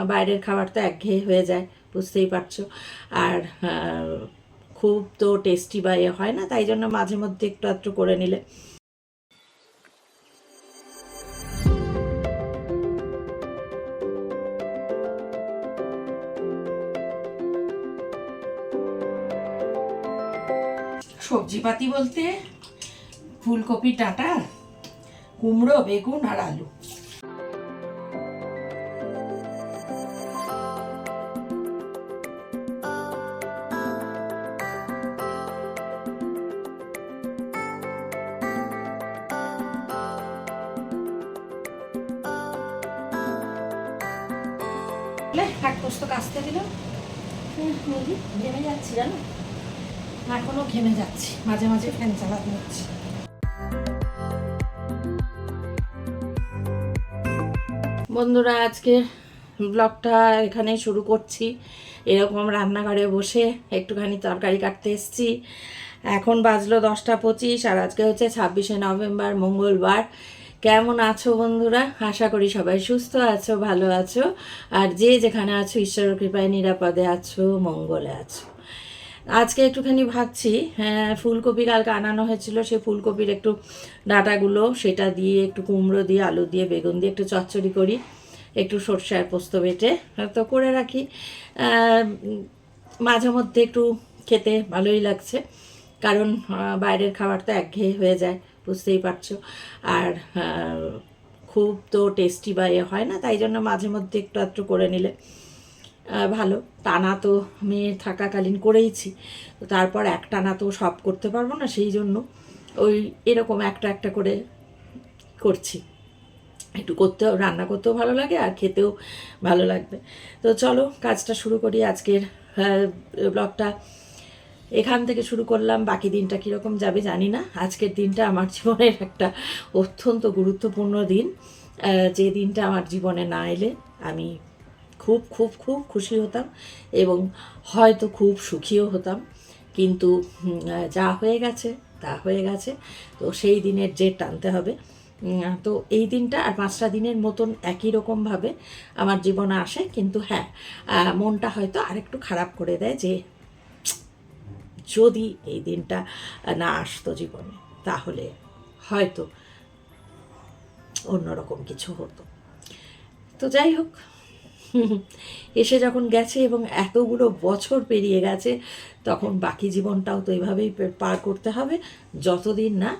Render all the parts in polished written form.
বাইরের খাবার তো একঘেয়ে হয়ে যায়, বুঝতেই পারছো। আর খুব তো টেস্টি বা এ হয় না, তাই জন্য মাঝে মধ্যে একটু আধটু করে নিলে। সবজিপাতি বলতে ফুলকপি, ডাঁটা, কুমড়ো, বেগুন আর আলু। শাক পোস্ত কাচতে দিল, ঘেমে যাচ্ছি জানো, এখনো ঘেমে যাচ্ছি, মাঝে মাঝে ফ্যান চালাতে হচ্ছে। বন্ধুরা, আজকে ব্লগটা এখানে শুরু করছি। এরকম রান্নাঘরে বসে একটুখানি তরকারি কাটতে এসেছি। এখন বাজলো 10টা 25, আর আজকে হচ্ছে 26শে নভেম্বর, মঙ্গলবার। কেমন আছো বন্ধুরা? আশা করি সবাই সুস্থ আছো, ভালো আছো, আর যে যেখানে আছো ঈশ্বরের কৃপায় নিরাপদে আছো, মঙ্গলে আছো। আজকে একটুখানি ভাবছি, ফুলকপি কালকে আনানো হয়েছিল, সেই ফুলকপির একটু ডাঁটাগুলো সেটা দিয়ে একটু কুমড়ো দিয়ে, আলু দিয়ে, বেগুন দিয়ে একটু চচ্চড়ি করি, একটু সর্ষে আর পোস্ত বেটে তো করে রাখি। মাঝে মধ্যে একটু খেতে ভালোই লাগছে, কারণ বাইরের খাবার তো একঘেয়ে হয়ে যায়, বুঝতেই পারছো। আর খুব তো টেস্টি বা এ হয় না, তাই জন্য মাঝে মধ্যে একটু আধটু করে নিলে ভালো। টানা তো মেয়ে থাকাকালীন করেইছি, তো তারপর এক টানা তো সব করতে পারবো না, সেই জন্য ওই এরকম একটা একটা করে করছি। একটু করতেও, রান্না করতেও ভালো লাগে আর খেতেও ভালো লাগবে। তো চলো কাজটা শুরু করি। আজকের ব্লগটা এখান থেকে শুরু করলাম, বাকি দিনটা কীরকম যাবে জানি না। আজকের দিনটা আমার জীবনের একটা অত্যন্ত গুরুত্বপূর্ণ দিন, যে দিনটা আমার জীবনে না এলে আমি খুব খুব খুব খুশি হতাম এবং হয়তো খুব সুখীও হতাম, কিন্তু যা হয়ে গেছে তা হয়ে গেছে। তো সেই দিনের জের টানতে হবে। তো এই দিনটা আর 5টা দিনের মতন একই রকমভাবে আমার জীবনে আসে, কিন্তু হ্যাঁ, মনটা হয়তো আরেকটু খারাপ করে দেয় যে যদি এই দিনটা না আসতো জীবনে, তাহলে হয়তো অন্যরকম কিছু হতো। তো যাই হোক, এসে যখন গেছে এবং এতগুলো বছর পেরিয়ে গেছে, তখন বাকি জীবনটাও তো এভাবেই পার করতে হবে, যতদিন না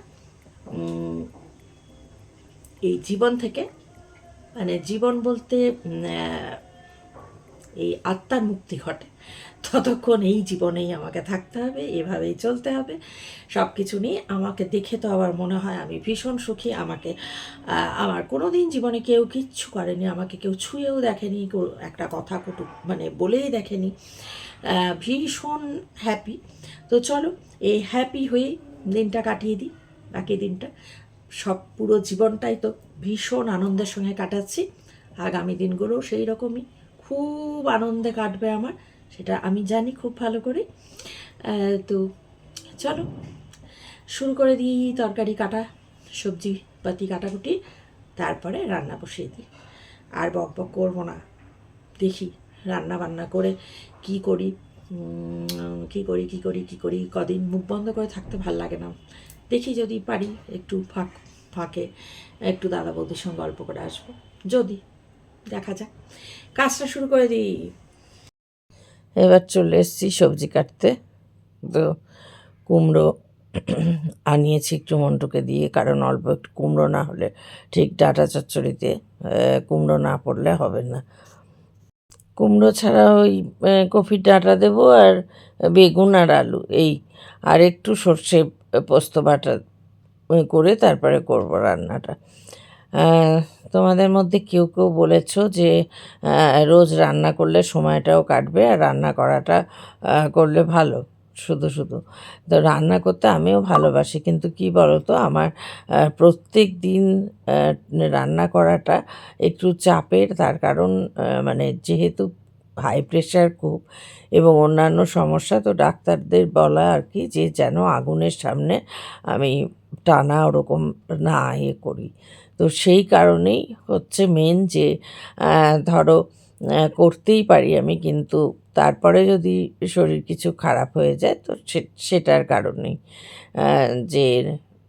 এই জীবন থেকে, মানে জীবন বলতে এই আত্মার মুক্তি ঘটে, ততক্ষণ এই জীবনেই আমাকে থাকতে হবে, এভাবেই চলতে হবে। সব কিছু নিয়ে আমাকে দেখে তো আবার মনে হয় আমি ভীষণ সুখী। আমাকে আমার কোনো দিন জীবনে কেউ কিচ্ছু করেনি, আমাকে কেউ ছুঁয়েও দেখেনি, একটা কথা কটু মানে বলেই দেখেনি, ভীষণ হ্যাপি। তো চলো এই হ্যাপি হয়েই দিনটা কাটিয়ে দিই। বাকি দিনটা সব পুরো জীবনটাই তো ভীষণ আনন্দের সঙ্গে কাটাচ্ছি, আগামী দিনগুলোও সেই রকমই খুব আনন্দে কাটবে আমার, সেটা আমি জানি খুব ভালো করে। তো চলো শুরু করে দিই তরকারি কাটা, সবজি পাতি কাটাকুটি, তারপরে রান্না বসিয়ে দিই। আর বক বক করবো না, দেখি রান্না বান্না করে কি করি, কি করি কদিন মুখ বন্ধ করে থাকতে ভাল লাগে না। দেখি যদি পারি একটু ফাঁকে একটু দাদা বৌদির সঙ্গে গল্প করে আসবো, যদি দেখা যাক। কাজটা শুরু করে দিই। এবার চলে এসেছি সবজি কাটতে। তো কুমড়ো আনিয়েছি একটু মন্টুকে দিয়ে, কারণ অল্প একটু কুমড়ো না হলে ঠিক ডাঁটা চচ্চড়িতে কুমড়ো না পড়লে হবে না। কুমড়ো ছাড়া ওই কপির ডাঁটা দেবো আর বেগুন আর আলু, এই আর একটু সর্ষে পোস্ত বাটা করে তারপরে করব রান্নাটা। তোমাদের মধ্যে কেউ কেউ বলেছো যে রোজ রান্না করলে সময়টাও কাটবে আর রান্না করাটা করলে ভালো শুধু শুধু। তো রান্না করতে আমিও ভালোবাসি, কিন্তু কি বলো তো, আমার প্রত্যেক দিন রান্না করাটা একটু চাপের। তার কারণ মানে যেহেতু হাই প্রেশার খুব এবং অন্যান্য সমস্যা, তো ডাক্তারদের বলা আর কি যে যেন আগুনের সামনে আমি টানা ওরকম না করি। তো সেই কারণেই হচ্ছে মেন যে ধরো করতেই পারি আমি, কিন্তু তারপরে যদি শরীর কিছু খারাপ হয়ে যায় তো সেটার কারণ নেই যে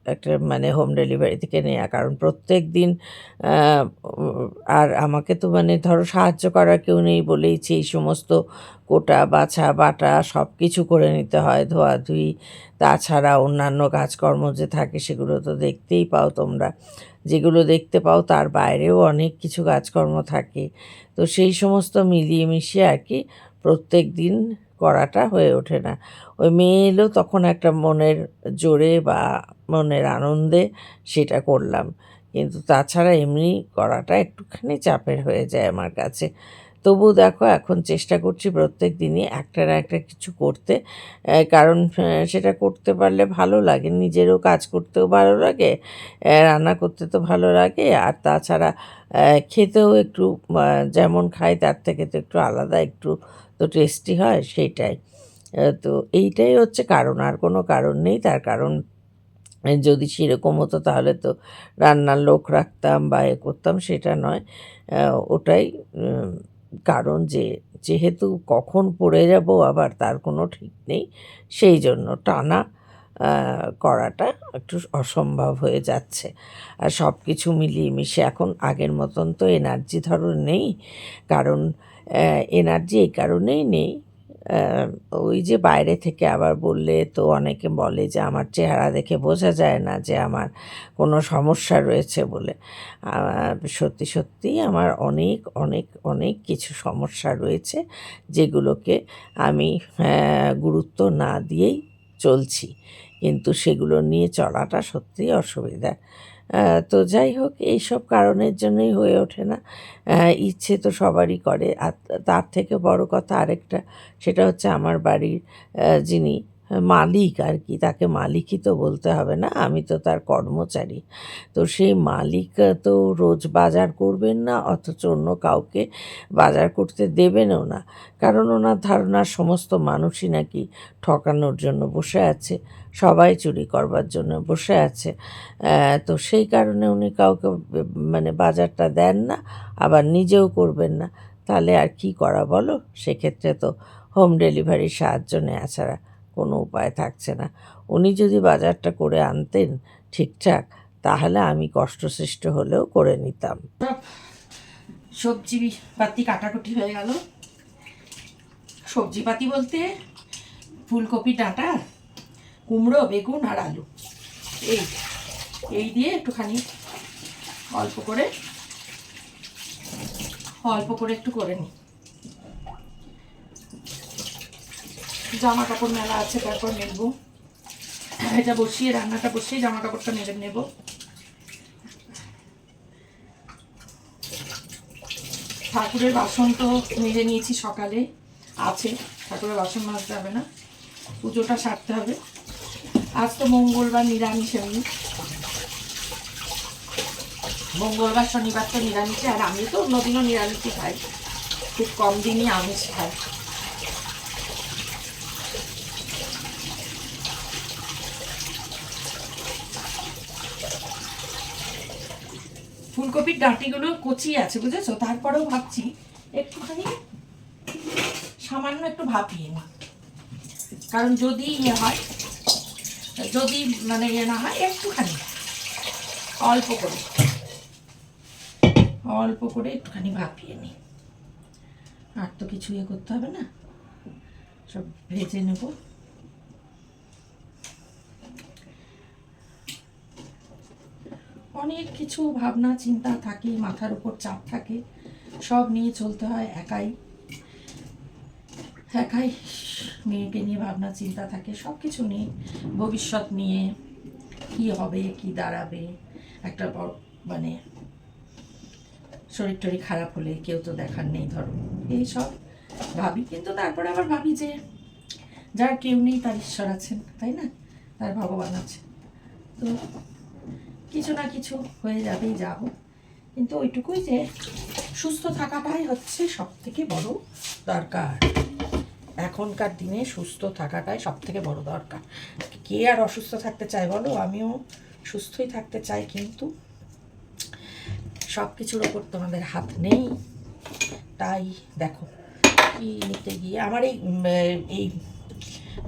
একটা মানে হোম ডেলিভারি থেকে নেওয়া। কারণ প্রত্যেক দিন আহ, আর আমাকে তো মানে ধরো সাহায্য করার কেউ নেই বলেইছি এই সমস্ত কোটা বাছা বাটা সব কিছু করে নিতে হয়, ধোয়াধুয়ি, তাছাড়া অন্যান্য কাজকর্ম যে থাকে সেগুলো তো দেখতেই পাও তোমরা, যেগুলো দেখতে পাও তার বাইরেও অনেক কিছু কাজকর্ম থাকে। তো সেই সমস্ত মিলিয়ে মিশিয়ে আর কি প্রত্যেক দিন করাটা হয়ে ওঠে না। ওই মেয়ে এলো তখন একটা মনের জোরে বা মনের আনন্দে সেটা করলাম, কিন্তু তাছাড়া এমনি করাটা একটুখানি চাপের হয়ে যায় আমার কাছে। তবু দেখো এখন চেষ্টা করছি প্রত্যেক দিনই একটা না একটা কিছু করতে, কারণ সেটা করতে পারলে ভালো লাগে, নিজেরও কাজ করতেও ভালো লাগে, রান্না করতে তো ভালো লাগে, আর তাছাড়া খেতেও একটু যেমন খাই তার থেকে তো একটু আলাদা, একটু তো টেস্টি হয় সেইটাই। তো এইটাই হচ্ছে কারণ, আর কোনো কারণ নেই। তার কারণ যদি সেরকম হতো তাহলে তো রান্নার লোক রাখতাম বা এ করতাম, সেটা নয়। ওটাই কারণ যে যেহেতু কখন পড়ে যাব আবার তার কোনো ঠিক নেই, সেই জন্য টানা করাটা একটু অসম্ভব হয়ে যাচ্ছে। আর সব কিছু মিলিয়ে মিশে এখন আগের মতন তো এনার্জি ধরো নেই। কারণ এনার্জি এই কারণেই নেই, আহ, ওই যে বাইরে থেকে আবার বললে তো অনেকে বলে যে আমার চেহারা দেখে বোঝা যায় না যে আমার কোনো সমস্যা রয়েছে বলে। সত্যি সত্যিই আমার অনেক অনেক অনেক কিছু সমস্যা রয়েছে, যেগুলোকে আমি গুরুত্ব না দিয়েই চলছি, কিন্তু সেগুলো নিয়ে চলাটা সত্যিই অসুবিধা। তো যাই হোক, এইসব কারণের জন্যই হয়ে ওঠে না। ইচ্ছে তো সবারই করে। আর তার থেকে বড় কথা আরেকটা, সেটা হচ্ছে আমার বাড়ির যিনি মালিক আর কি, তাকে মালিকই তো বলতে হবে না, আমি তো তার কর্মচারী। তো সেই মালিক তো রোজ বাজার করবেন না, অথচ অন্য কাউকে বাজার করতে দেবেনও না। কারণ ওনার ধারণা সমস্ত মানুষই নাকি ঠকানোর জন্য বসে আছে, সবাই চুরি করবার জন্য বসে আছে। তো সেই কারণে উনি কাউকে মানে বাজারটা দেন না, আবার নিজেও করবেন না। তাহলে আর কি করা বলো? সেক্ষেত্রে তো হোম ডেলিভারির সাহায্য নেওয়া ছাড়া কোনো উপায় থাকছে না। উনি যদি বাজারটা করে আনতেন ঠিকঠাক, তাহলে আমি কষ্টসৃষ্ট হলেও করে নিতাম। সবজি পাতি কাটাকুটি হয়ে গেল। সবজি পাতি বলতে ফুলকপি, ডাঁটা, কুমড়ো, বেগুন আর আলু, এই এই দিয়ে একটুখানি অল্প করে একটু করে নিই। জামা কাপড় মেলা আছে, তারপর নেবো। এটা বসিয়ে রান্নাটা বসিয়ে জামা কাপড়টা মেলে নেব। ঠাকুরের বাসন তো মেজে নিয়েছি সকালে, আছে। ঠাকুরের বাসন মাজতে হবে না, পুজোটা সারতে হবে। আজ তো মঙ্গলবার, নিরামিষ। এমনি মঙ্গলবার শনিবার তো নিরামিষে, আর আমি তো অন্যদিনও নিরামিষই খাই, খুব কম দিনই আমিষ খাই। ফুলকপির ডাঁটিগুলো কচি আছে বুঝেছো, তারপরেও ভাবছি একটুখানি সামান্য একটু ভাপিয়ে নিই। কারণ যদি ইয়ে হয়, যদি মানে ইয়ে না হয়, একটুখানি অল্প করে একটুখানি ভাপিয়ে নিই। আর তো কিছু ইয়ে করতে হবে না, সব ভেজে নেব। অনেক কিছু ভাবনা চিন্তা থাকে, মাথার উপর চাপ থাকে, সব নিয়ে চলতে হয়। একাই মেয়েকে নিয়ে ভাবনা চিন্তা থাকে, সব কিছু নিয়ে, ভবিষ্যৎ নিয়ে, কি হবে কি দাঁড়াবে। একটা মানে শরীর টরীর খারাপ হলে কেউ তো দেখার নেই ধরো, এই সব ভাবি। কিন্তু তারপরে আবার ভাবি যে যার কেউ নেই তার ঈশ্বর আছেন, তাই না, তার ভগবান আছে। তো কিছু না কিছু হয়ে যাবেই, যা হোক। কিন্তু ওইটুকুই যে সুস্থ থাকাটাই হচ্ছে সব থেকে বড় দরকার। এখনকার দিনে সুস্থ থাকাটাই সব থেকে বড় দরকার। কে আর অসুস্থ থাকতে চায় বলো? আমিও সুস্থই থাকতে চাই, কিন্তু সব কিছুর ওপর তোমাদের হাত নেই। তাই দেখো কি নিতে গিয়ে আমার এই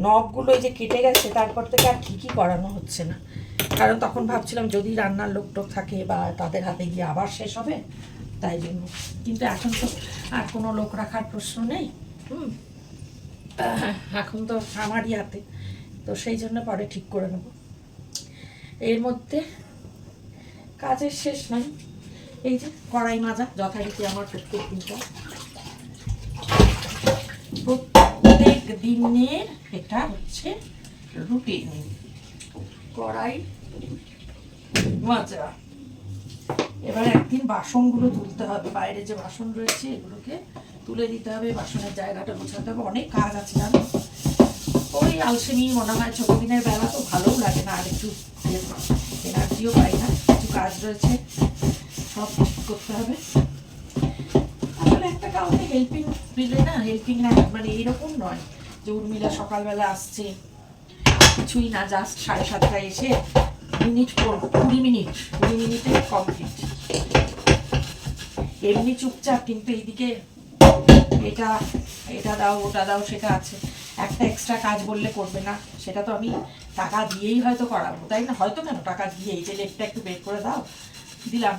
নখগুলো এই যে কেটে গেছে, তারপর থেকে আর ঠিকই করানো হচ্ছে না। কারণ তখন ভাবছিলাম যদি রান্নার লোক টোক থাকে বা তাদের হাতে গিয়ে আবার শেষ হবে, তাই জন্য। কিন্তু এখন তো আর কোনো লোক রাখার প্রশ্ন নেই। এখন তো আমারই হাতে, তো সেই জন্য পরে ঠিক করে নেব। এর মধ্যে কাজের শেষ নাই। এই যে কড়াই মাজা যথারীতি আমার প্রত্যেক দিনের এটা হচ্ছে রুটিন, কড়াই মাজা। এবার একদিন বাসনগুলো তুলতে হবে, বাইরে যে বাসন রয়েছে এগুলোকে তুলে দিতে হবে, বাসনের জায়গাটা গোছাতে হবে, অনেক কাজ আছে জানো। ওই আলসেমি মনে হয়, ছোট দিনের বেলা তো ভালোও লাগে না, আর একটু এনার্জিও পাই না, কিছু কাজ রয়েছে সব করতে হবে। আসলে একটা কাউকে হেল্পিং দিলে না, হেল্পিং না মানে এইরকম নয় যে উর্মিলা সকালবেলা আসছে কিছুই না, জাস্ট 7:30টায় এসে 20 মিনিটে কমপ্লিট, এমনি চুপচাপ। কিন্তু এইদিকে এটা এটা দাও ওটা দাও সেটা আছে, একটা এক্সট্রা কাজ বললে করবে না, সেটা তো আমি টাকা দিয়েই হয়তো করাবো, তাই না? হয়তো কেন, টাকা দিয়েই, যে লেপটা একটু বের করে দাও, দিলাম,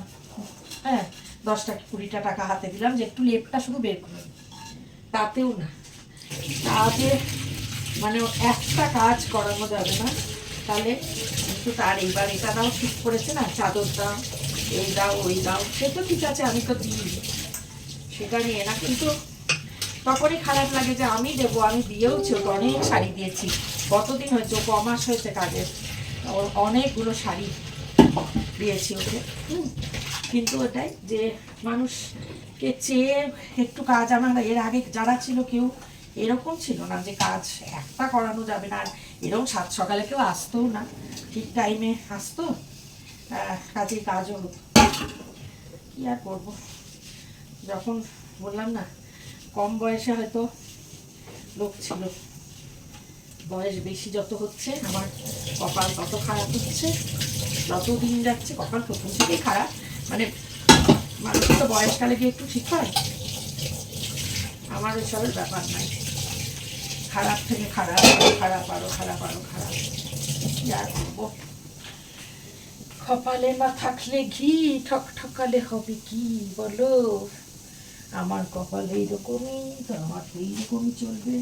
হ্যাঁ 10টা কি 20টা টাকা হাতে দিলাম যে একটু লেপটা শুধু বের করে, তাতেও না। কাজে মানে একটা কাজ করানো যাবে না, তাহলে কিন্তু তার এইবার এটা দাও ঠিক করেছে না, চাদর দাও, এই দাও ওই দাও, সে তো ঠিক আছে আমি তো দিই, সেটা নিয়ে না। কিন্তু তখনই খারাপ লাগে যে আমি দেবো, আমি দিয়েওছি, ওকে অনেক শাড়ি দিয়েছি, কতদিন হয়েছে, ও 9 মাস হয়েছে কাজের, ওর অনেকগুলো শাড়ি দিয়েছি ওকে। কিন্তু ওটাই যে মানুষকে চেয়ে একটু কাজ, আমার এর আগে যারা ছিল কেউ এরকম ছিল না যে কাজ একটা করানো যাবে না। আর এরকম 7 সকালে কেউ আসতেও না, ঠিক টাইমে আসতো, কাজের কাজও হতো। কী আর করবো, যখন বললাম না কম বয়সে হয়তো লোক ছিল, বয়স বেশি যত হচ্ছে আমার কপাল তত খারাপ হচ্ছে, যত দিন যাচ্ছে কপাল প্রথম থেকেই খারাপ। মানে মানুষ তো বয়সকালে গিয়ে একটু ঠিক হয়, আমার এসবের ব্যাপার নাই, খারাপ থেকে খারাপ, আরো খারাপ, আরো খারাপ, আরো খারাপ। কি আর করবো, কপালে না থাকলে ঘি ঠকঠকালে হবে কি বলো, আমার কপাল এইরকমই, তো আমার তো এইরকমই চলবে।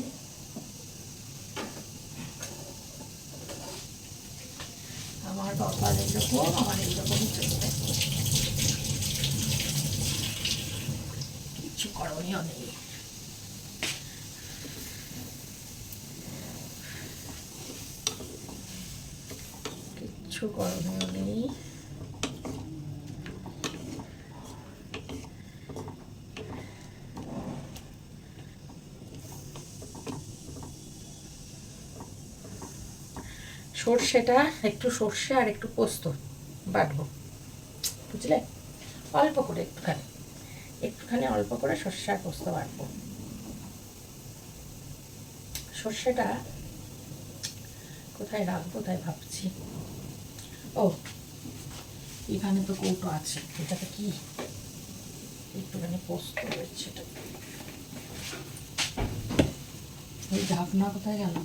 আমার কপাল এইরকম, আমার এইরকমই চলবে, কিছু করণীয় নেই। কিচ্ছু করণীয় নেই। সর্ষেটা একটু, সর্ষে আর একটু পোস্ত বাটবো, বুঝলে, অল্প করে একটুখানি অল্প করে সর্ষে আর পোস্ত বাটবো। সর্ষেটা কোথায় রাখবো তাই ভাবছি। ও এখানে তো কৌটো আছে, এটাতে কি একটুখানি পোস্ত রয়েছে, এটা এই ঢাকনা কোথায় গেল?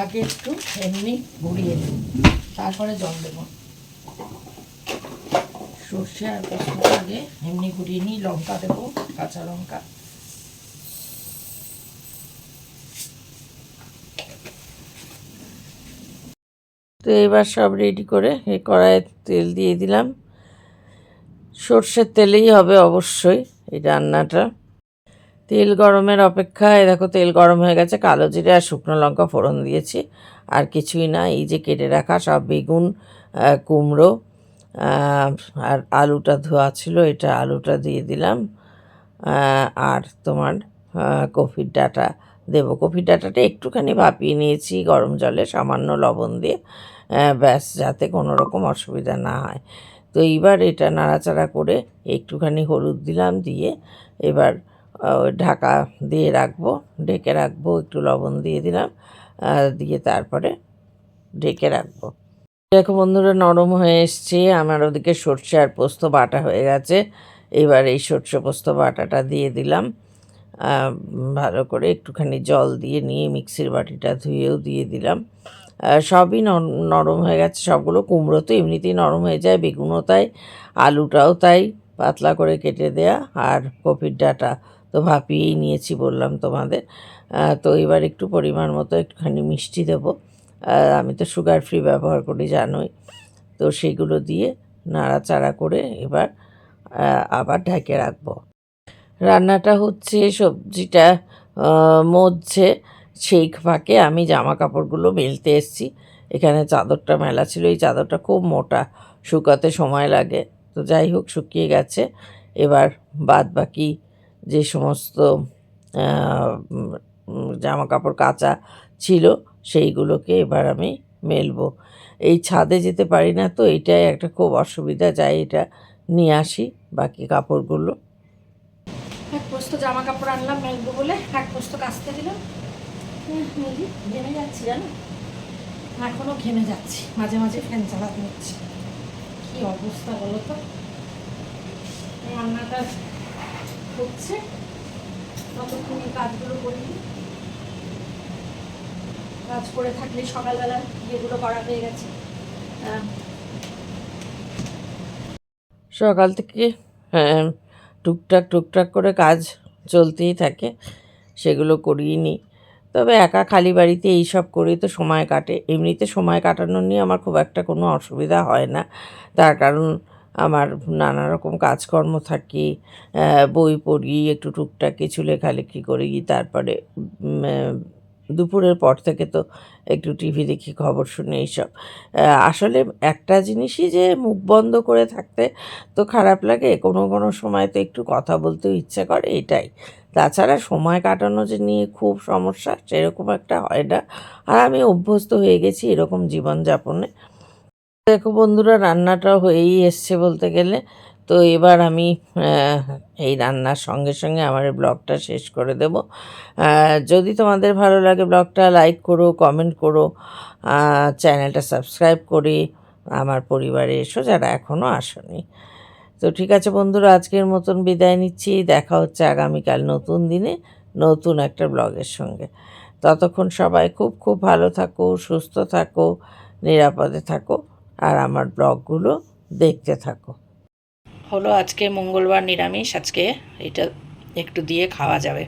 আগে একটু এমনি গুঁড়িয়ে নিই, তারপরে জল দেবো। সর্ষে আর পোস্ত আগে এমনি গুঁড়িয়ে নিই, লঙ্কা দেবো, কাঁচা লঙ্কা। তো এবার সব রেডি করে এই কড়াইয়ে তেল দিয়ে দিলাম, সর্ষের তেলেই হবে অবশ্যই এই রান্নাটা। তেল গরমের অপেক্ষায় দেখো তেল গরম হয়ে গেছে, কালো জিরে আর শুকনো লঙ্কা ফোড়ন দিয়েছি, আর কিছুই না। এই যে কেটে রাখা সব বেগুন, কুমড়ো আর আলুটা ধোয়া ছিল, এটা আলুটা দিয়ে দিলাম, আর তোমার কফির ডাঁটা দেবো। কপির ডাঁটাটা একটুখানি ভাপিয়ে নিয়েছি গরম জলে সামান্য লবণ দিয়ে, ব্যাস, যাতে কোনো রকম অসুবিধা না হয়। তো এইবার এটা নাড়াচাড়া করে একটুখানি হলুদ দিলাম, দিয়ে এবার ঢাকা দিয়ে রাখবো, ঢেকে রাখবো, একটু লবণ দিয়ে দিলাম, দিয়ে তারপরে ঢেকে রাখবো। দেখো বন্ধুরা, নরম হয়ে এসছে। আমার ওদিকে সর্ষে আর পোস্ত বাটা হয়ে গেছে। এবার এই সর্ষে পোস্ত বাটাটা দিয়ে দিলাম, ভালো করে একটুখানি জল দিয়ে নিয়ে মিক্সির বাটিটা ধুয়েও দিয়ে দিলাম। সবই নরম হয়ে গেছে সবগুলো। কুমড়ো তো এমনিতেই নরম হয়ে যায়, বেগুনও তাই, আলুটাও তাই, পাতলা করে কেটে দেয়া, আর কপির ডাঁটা তো ভাপিয়েই নিয়েছি বললাম তোমাদের। তো এবার একটু পরিমাণ মতো একটুখানি মিষ্টি দেবো। আমি তো সুগার ফ্রি ব্যবহার করি জানোই। তো সেগুলো দিয়ে নাড়াচাড়া করে এবার আবার ঢেকে রাখবো। রান্নাটা হচ্ছে, সবজিটা মধ্যে, সেই ফাঁকে আমি জামা কাপড়গুলো মেলতে এসেছি। এখানে চাদরটা মেলা ছিল, এই চাদরটা খুব মোটা, শুকাতে সময় লাগে। তো যাই হোক, শুকিয়ে গেছে। এবার বাদ বাকি যে সমস্ত জামা কাপড় কাচা ছিল সেইগুলোকে এবার আমি মেলবো। এই ছাদে যেতে পারি না, তো এইটাই একটা খুব অসুবিধা। যাই এটা নিয়ে আসি বাকি কাপড়গুলো। এক পোস্ত জামা কাপড় আনলাম মেলবো বলে, এক পোস্ত কাচতে দিলাম। মেলি ঘেমে যাচ্ছি জানো, এখনো ঘেমে যাচ্ছি, মাঝে মাঝে ফ্যান চালাতে হচ্ছে। কি অবস্থা বলো তো। রান্নাটা হচ্ছে, ততক্ষণ এই কাজগুলো করি। কাজ করে থাকলে সকালবেলা যেগুলো করা হয়ে গেছে, সকাল থেকে হ্যাঁ, টুকটাক টুকটাক করে কাজ চলতেই থাকে, সেগুলো করিয়ে নিই। তবে একা খালি বাড়িতে এইসব করেই তো সময় কাটে। এমনিতে সময় কাটানো নিয়ে আমার খুব একটা কোনো অসুবিধা হয় না, তার কারণ আমার নানা রকম কাজকর্ম থাকে, বই পড়ি, একটু টুকটাক কিছু লেখালেখি করি, তারপরে দুপুরের পর থেকে তো একটু টিভি দেখি, খবর শুনি, এইসব। আসলে একটা জিনিসই যে মুখ বন্ধ করে থাকতে তো খারাপ লাগে, কোনো কোনো সময় তো একটু কথা বলতেও ইচ্ছে করে, এটাই। তাছাড়া সময় কাটানো যে নিয়ে খুব সমস্যা সেরকম একটা হয় না, আর আমি অভ্যস্ত হয়ে গেছি এরকম জীবনযাপনে। দেখো বন্ধুরা, রান্নাটা হয়েই এসছে বলতে গেলে। তো এবার আমি এই রান্নার সঙ্গে সঙ্গে আমার এই ব্লগটা শেষ করে দেব। যদি তোমাদের ভালো লাগে ব্লগটা লাইক করো, কমেন্ট করো, চ্যানেলটা সাবস্ক্রাইব করে আমার পরিবারে এসো যারা এখনও আসোনি। তো ঠিক আছে বন্ধুরা, আজকের মতন বিদায় নিচ্ছি। দেখা হচ্ছে আগামীকাল নতুন দিনে নতুন একটা ব্লগের সঙ্গে। ততক্ষণ সবাই খুব খুব ভালো থাকো, সুস্থ থাকো, নিরাপদে থাকো, আর আমার ব্লগগুলো দেখতে থাকো। হলো আজকে মঙ্গলবার, নিরামিষ। আজকে এটা একটু দিয়ে খাওয়া যাবে।